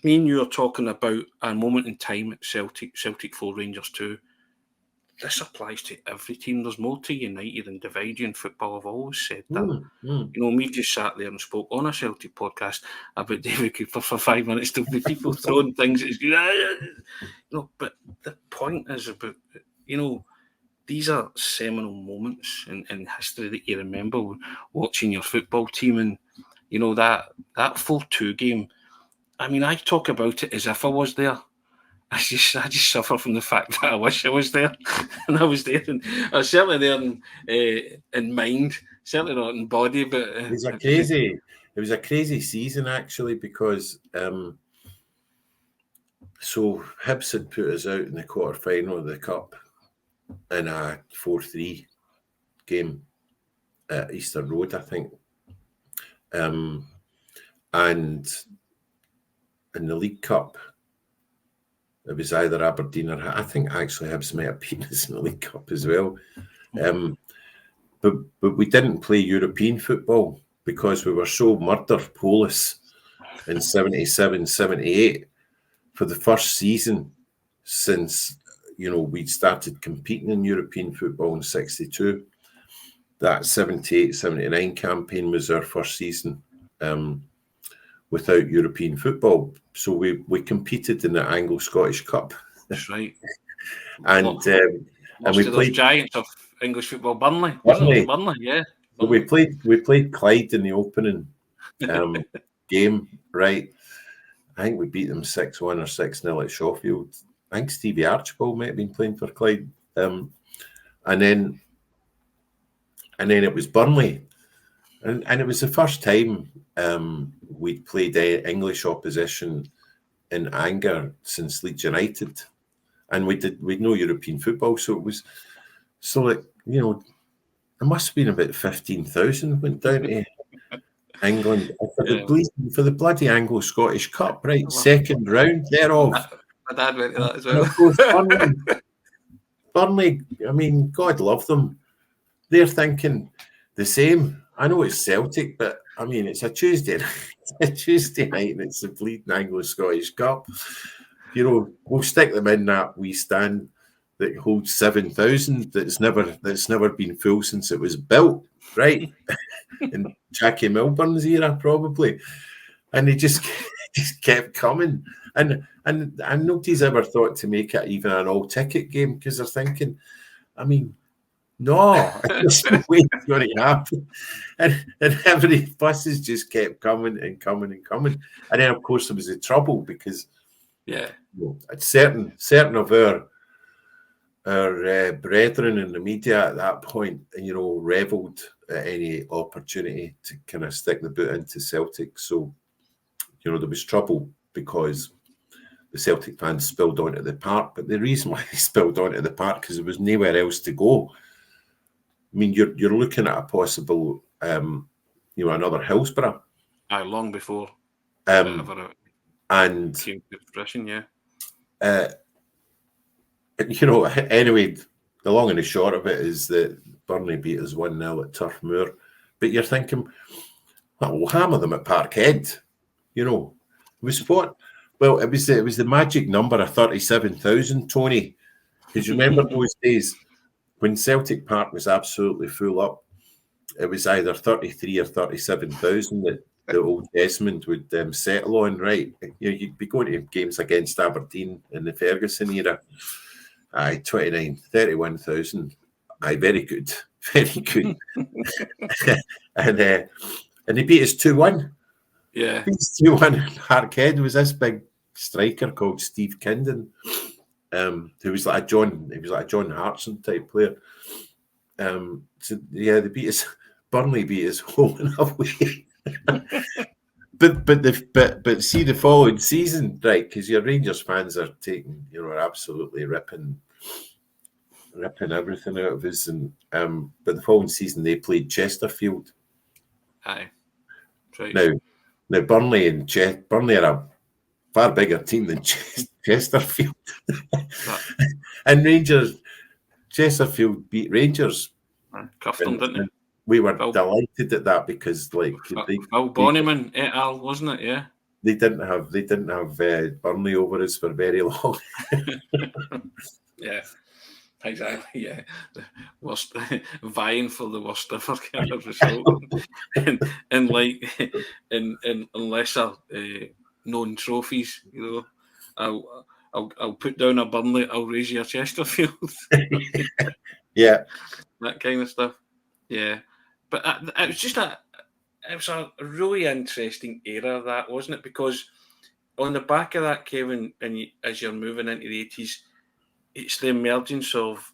me and you are talking about a moment in time at Celtic 4, Rangers 2. This applies to every team. There's more to unite and divide you in football. I've always said that. We've just sat there and spoke on a Celtic podcast about David Cooper for 5 minutes. There'll be people throwing things at but the point is about, these are seminal moments in history that you remember watching your football team. And, that 4-2 game, I mean, I talk about it as if I was there. I just suffer from the fact that I wish I was there, and I was there, and I was certainly there in mind, certainly not in body. But it was a crazy season actually, because so Hibs had put us out in the quarter final of the cup in a 4-3 game at Easter Road, I think, and in the League Cup. It was either Aberdeen or I think actually Hibs might have beaten us in the League Cup as well. But we didn't play European football because we were so murder polis in 77, 78 for the first season since, we'd started competing in European football in 62. That 78, 79 campaign was our first season without European football. So we competed in the Anglo-Scottish Cup. That's right. And we played giants of English football, Burnley, yeah. Burnley. We played Clyde in the opening game, right? I think we beat them 6-1 or 6-0 at Sheffield. I think Stevie Archibald might have been playing for Clyde. And then it was Burnley. And it was the first time we'd played English opposition in anger since Leeds United, and we'd no European football, so it was it must have been about 15,000 went down to England for the bloody Anglo-Scottish Cup, right? Second round thereof. My dad went to that as well. Burnley, I mean, God love them. They're thinking the same. I know it's Celtic, but I mean, it's a Tuesday night and it's the bleeding Anglo-Scottish Cup. We'll stick them in that wee stand that holds 7,000 that's never been full since it was built, right? In Jackie Milburn's era, probably. And they just kept coming. And nobody's ever thought to make it even an all-ticket game because they're thinking, I mean, no, there's no way it's going to happen. And every buses just kept coming and coming and coming. And then, of course, there was the trouble because certain of our brethren in the media at that point, revelled at any opportunity to kind of stick the boot into Celtic. So, there was trouble because the Celtic fans spilled onto the park. But the reason why they spilled onto the park because there was nowhere else to go. I mean, you're looking at a possible, another Hillsborough. Long before. And came to fruition, yeah. Anyway, the long and the short of it is that Burnley beat us 1-0 at Turf Moor. But you're thinking, we'll hammer them at Parkhead. It was what? Well, it was the magic number of 37,000, Tony. Because you remember those days when Celtic Park was absolutely full up, it was either 33 or 37,000 that the old Viessmann would settle on, right? You'd be going to games against Aberdeen in the Ferguson era. 29, 31,000. Very good. Very good. and they beat us 2-1. Yeah. Beat us 2-1 in Parkhead. Was this big striker called Steve Kindon. Who was like a John Hartson type player. They beat us. Burnley beat us home and away. But see the following season, right? Because your Rangers fans are taking, are absolutely ripping everything out of us. And but the following season they played Chesterfield. Aye, right. Now Burnley are a far bigger team than Chesterfield, and Chesterfield beat Rangers. Cuffed them, didn't they? We were delighted at that because, like, Phil Bonnyman et al., wasn't it? Yeah. They didn't have Burnley over us for very long. Yeah, exactly. Yeah, the worst, vying for the worst ever kind of result, and like in lesser known trophies, I'll put down a Burnley, I'll raise your Chesterfield. Yeah, that kind of stuff. Yeah, but it was just a really interesting era, that, wasn't it? Because on the back of that, Kevin, and as you're moving into the 80s, it's the emergence of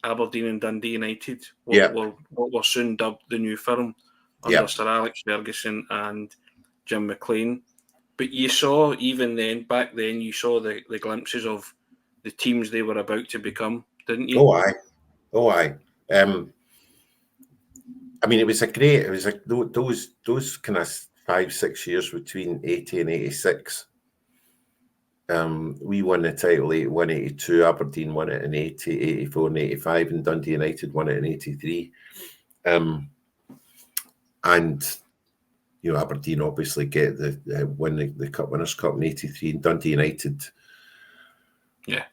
Aberdeen and Dundee United, what were soon dubbed the new firm under Sir Alex Ferguson and Jim McLean. But you saw, even then, back then, you saw the glimpses of the teams they were about to become, didn't you? Oh, aye. I mean, it was those kind of 5-6 years between 80 and 86. We won the title 81, 82. Aberdeen won it in 80, 84 and 85, and Dundee United won it in 83. And Aberdeen obviously get win the Cup Winners' Cup in 83, and Dundee United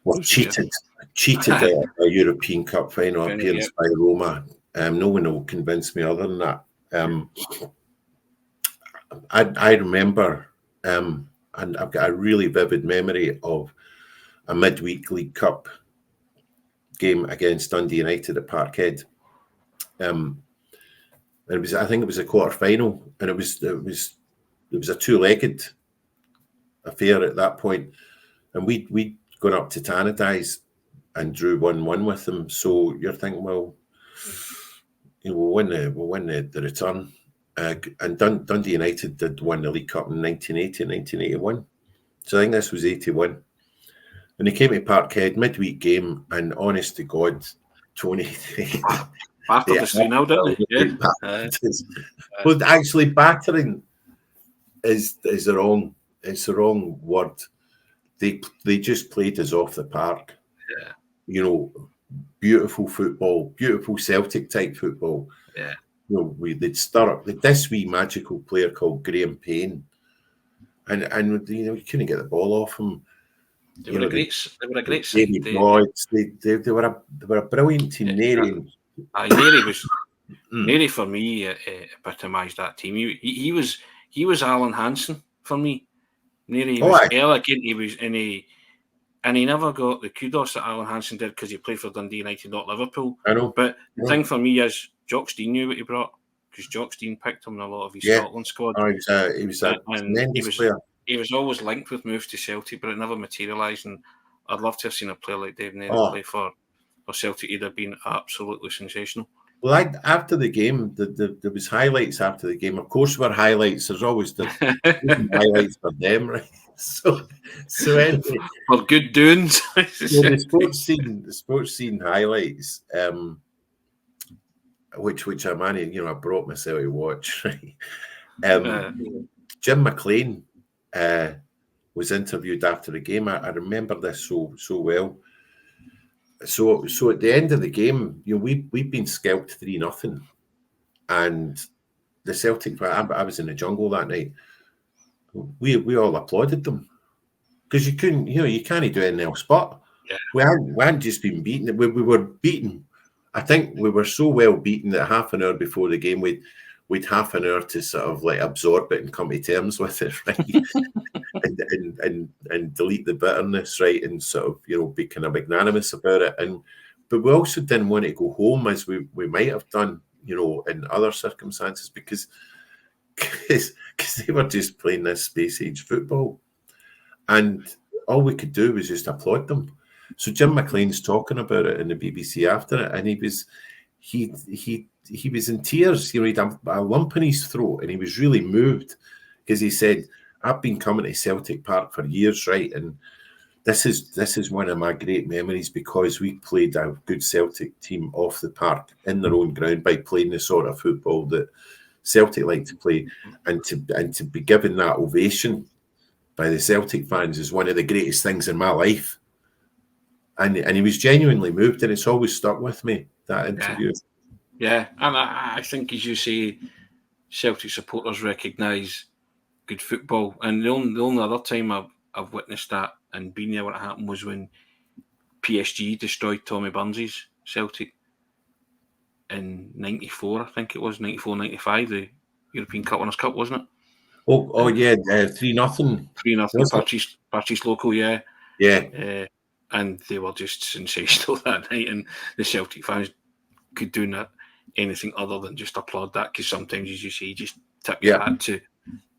were cheated at a European Cup final appearance by Roma. No one will convince me other than that. I remember, and I've got a really vivid memory of a midweek League Cup game against Dundee United at Parkhead. I think it was a quarter final, and it was a two-legged affair at that point, and we'd gone up to Tannadice and drew 1-1 with them. So you're thinking, well, we'll win the return. And Dundee United did win the League Cup in 1980 and 1981. So I think this was 81. And they came to Parkhead, midweek game, and honest to God, Tony... Battered the 3-0, didn't they? Yeah. Well, actually, battering is the wrong word. They just played us off the park. Yeah. Beautiful football, beautiful Celtic type football. Yeah. They'd stir up this wee magical player called Graham Payne, and we couldn't get the ball off him. They were a great side. They were a brilliant team. Neri for me epitomised that team. He was Alan Hansen for me. Neri was elegant. He was and he never got the kudos that Alan Hansen did because he played for Dundee United, not Liverpool. I know. But the thing for me is Jock Stein knew what he brought, because Jock Stein picked him in a lot of his Scotland squad. He was a tremendous player. He was always linked with moves to Celtic, but it never materialised. And I'd love to have seen a player like Dave Neri play for Celtic. He'd have been absolutely sensational. Well, after the game, there was highlights after the game. Of course, there were highlights. There's always the highlights for them, right? So anyway, for good doings. the sports scene highlights, which I managed. I brought myself to watch. Right? Jim McLean was interviewed after the game. I remember this so well. So at the end of the game, we've been scalped 3-0, and the Celtic. I was in the jungle that night. We all applauded them because you couldn't, you can't do anything else. But we hadn't just been beaten. We were beaten. I think we were so well beaten that half an hour before the game, we'd half an hour to sort of like absorb it and come to terms with it, right? and delete the bitterness, right? And sort of, be kind of magnanimous about it. But we also didn't want to go home as we might have done, in other circumstances, because they were just playing this space age football, and all we could do was just applaud them. So Jim McLean's talking about it in the BBC after it, and he was in tears. He had a lump in his throat, and he was really moved. because he said, I've been coming to Celtic Park for years, right? And this is one of my great memories because we played a good Celtic team off the park in their own ground by playing the sort of football that Celtic like to play, and to be given that ovation by the Celtic fans is one of the greatest things in my life. And he was genuinely moved, and it's always stuck with me, that interview. Yeah, and I think, as you say, Celtic supporters recognise good football. And the only other time I've witnessed that and been there, what happened was when PSG destroyed Tommy Burns' Celtic in 94, I think it was, 94, 95, the European Cup Winners' Cup, wasn't it? Oh yeah, 3-0. 3-0, Patrice Local, yeah. Yeah. And they were just sensational that night, and the Celtic fans could do not anything other than just applaud that, because sometimes, as you say, you just tip your hat to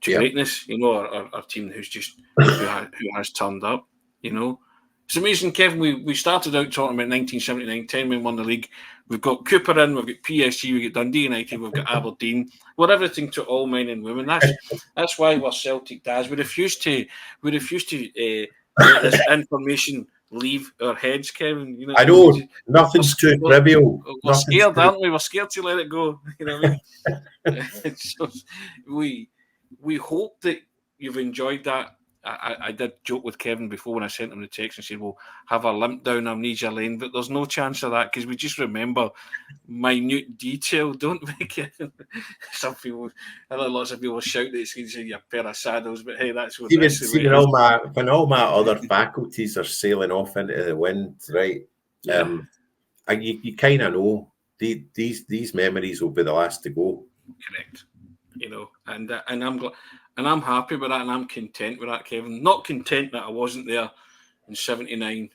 greatness, you know, our team who has turned up, you know. It's amazing, Kevin. We started out talking about 1979, 10 men won the league. We've got Cooper in, we've got PSG, we've got Dundee United, we've got Aberdeen. We're everything to all men and women. That's why we're Celtic dads. We refuse to let this information leave our heads, Kevin. You know, I know nothing's too trivial. We're scared, aren't we? We're scared to let it go. You know what I mean? So we hope that you've enjoyed that. I did joke with Kevin before when I sent him the text and said, we'll have a limp down amnesia lane, but there's no chance of that because we just remember minute detail, don't we, Kevin? Some people, I know lots of people shout at the screen saying you're a pair of saddles, but hey, that's what when all my other faculties are sailing off into the wind, right? Yeah. You kind of know these memories will be the last to go. Correct. You know, and I'm glad. And I'm happy with that, and I'm content with that, Kevin. Not content that I wasn't there in '79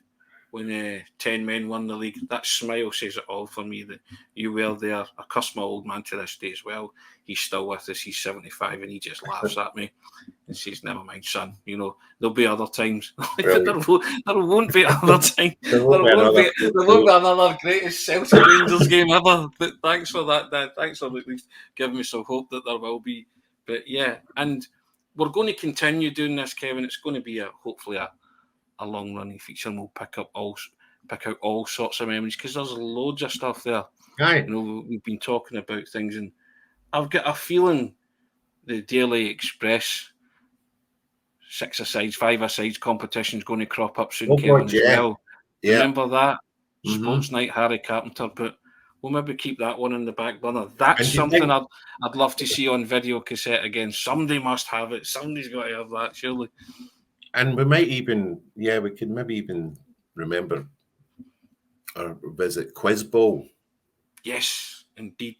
when 10 men won the league. That smile says it all for me, that you were there. I cuss my old man to this day as well. He's still with us. He's 75, and he just laughs at me and says, never mind, son. You know, there'll be other times. there won't be other times. There won't be another greatest Celtic Rangers game ever. But thanks for that, Dad. Thanks for at least giving me some hope that there will be. But yeah, and we're going to continue doing this, Kevin. It's going to be hopefully a long running feature, and we'll pick out all sorts of memories because there's loads of stuff there. Right. You know, we've been talking about things, and I've got a feeling the Daily Express 6-a-sides, 5-a-sides competition is going to crop up soon, Kevin, as well. Yeah. Remember that? Mm-hmm. Sports Night, Harry Carpenter, but we'll maybe keep that one in the back burner. That's something I'd love to see on video cassette again. Somebody must have it. Somebody's got to have that, surely. And we might even, we could maybe even remember or visit Quiz Bowl. Yes, indeed.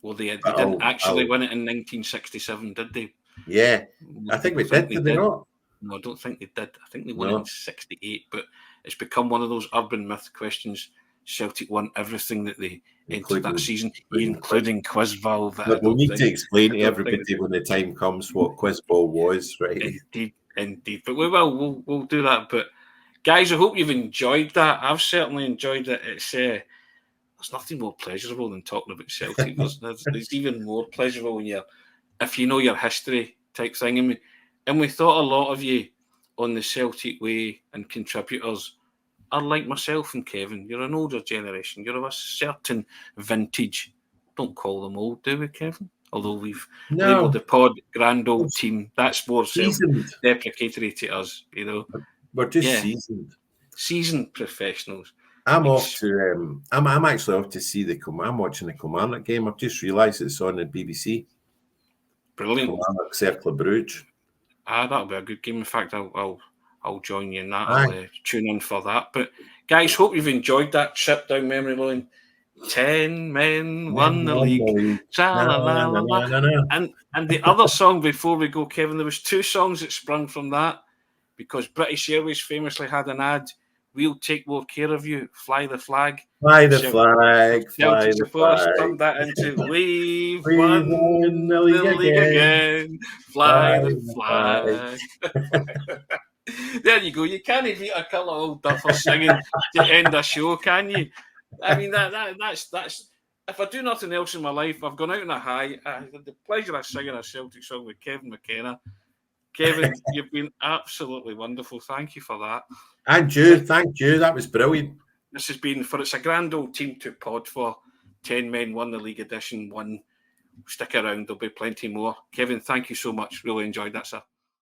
Well, they didn't actually win it in 1967, did they? Yeah, I think we did. Did they not? No, I don't think they did. I think they won it in 68, but it's become one of those urban myth questions. Celtic won everything that they entered that season, including Quiz Bowl. We'll need to explain to everybody when the time comes what Quiz Bowl was, right? Indeed. But we will. We'll do that. But guys, I hope you've enjoyed that. I've certainly enjoyed it. It's there's nothing more pleasurable than talking about Celtic. There's even more pleasurable when if you know your history type thing. And we thought a lot of you on the Celtic Way and contributors are like myself and Kevin. You're an older generation. You're of a certain vintage. Don't call them old, do we, Kevin? Although we've labelled the pod grand old team. That's more self-deprecatory to us, you know. We're just seasoned. Seasoned professionals. I'm off to. I'm actually off to see I'm watching the Kilmarnock game. I've just realised it's on the BBC. Brilliant. Kilmarnock Cercle Bruges. That'll be a good game. In fact, I'll join you in that. I'll tune in for that. But guys, hope you've enjoyed that trip down memory lane. 10 men won the league. And the other song before we go, Kevin, there was 2 songs that sprung from that because British Airways famously had an ad. We'll take more care of you. Fly the flag. Fly the flag. Fly the flag. Turned that into we've won the league again. Fly the flag. There you go. You can't beat a couple of old duffers singing to end a show, can you? I mean that's if I do nothing else in my life, I've gone out on a high. I had the pleasure of singing a Celtic song with Kevin McKenna. Kevin, you've been absolutely wonderful. Thank you for that. And you, thank you. That was brilliant. This has been it's a grand old team to pod for. 10 men won the league edition 1. Stick around, there'll be plenty more. Kevin, thank you so much. Really enjoyed that, sir.